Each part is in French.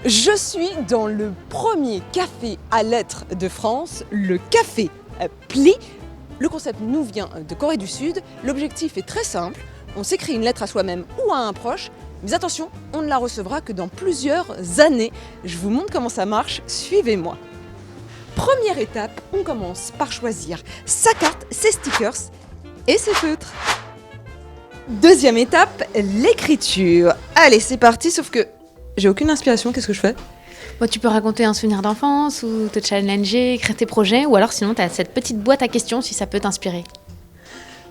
Je suis dans le premier café à lettres de France, le Café Pli. Le concept nous vient de Corée du Sud. L'objectif est très simple. On s'écrit une lettre à soi-même ou à un proche. Mais attention, on ne la recevra que dans plusieurs années. Je vous montre comment ça marche, suivez-moi. Première étape, on commence par choisir sa carte, ses stickers et ses feutres. Deuxième étape, l'écriture. Allez, c'est parti, sauf que j'ai aucune inspiration, qu'est-ce que je fais ? Bon, tu peux raconter un souvenir d'enfance ou te challenger, écrire tes projets, ou alors sinon tu as cette petite boîte à questions si ça peut t'inspirer.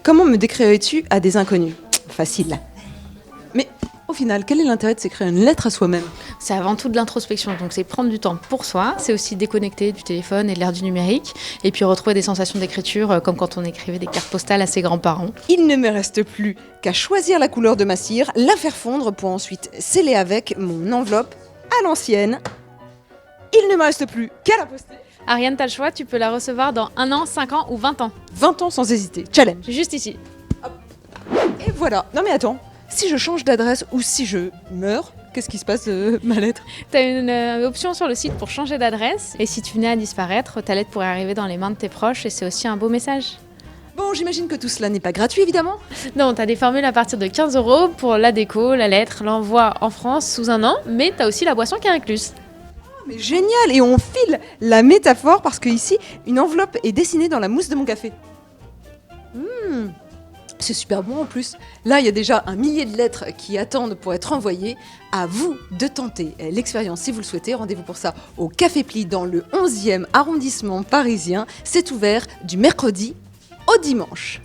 Comment me décrirais-tu à des inconnus ? Facile. Mais au final, quel est l'intérêt de s'écrire une lettre à soi-même ? C'est avant tout de l'introspection, donc c'est prendre du temps pour soi, c'est aussi déconnecter du téléphone et de l'ère du numérique, et puis retrouver des sensations d'écriture comme quand on écrivait des cartes postales à ses grands-parents. Il ne me reste plus qu'à choisir la couleur de ma cire, la faire fondre pour ensuite sceller avec mon enveloppe à l'ancienne. Il ne me reste plus qu'à la poster. Ariane, t'as le choix, tu peux la recevoir dans 1 an, 5 ans ou 20 ans. 20 ans sans hésiter, challenge. Juste ici. Et voilà. Non mais attends, si je change d'adresse ou si je meurs, qu'est-ce qui se passe de ma lettre ? T'as une option sur le site pour changer d'adresse, et si tu venais à disparaître, ta lettre pourrait arriver dans les mains de tes proches, et c'est aussi un beau message. Bon, j'imagine que tout cela n'est pas gratuit évidemment. Non, t'as des formules à partir de 15 € pour la déco, la lettre, l'envoi en France sous 1 an, mais t'as aussi la boisson qui est incluse. Mais génial, et on file la métaphore parce que ici, une enveloppe est dessinée dans la mousse de mon café. C'est super bon en plus. Là, il y a déjà 1 millier de lettres qui attendent pour être envoyées. À vous de tenter l'expérience si vous le souhaitez. Rendez-vous pour ça au Café Pli dans le 11e arrondissement parisien. C'est ouvert du mercredi au dimanche.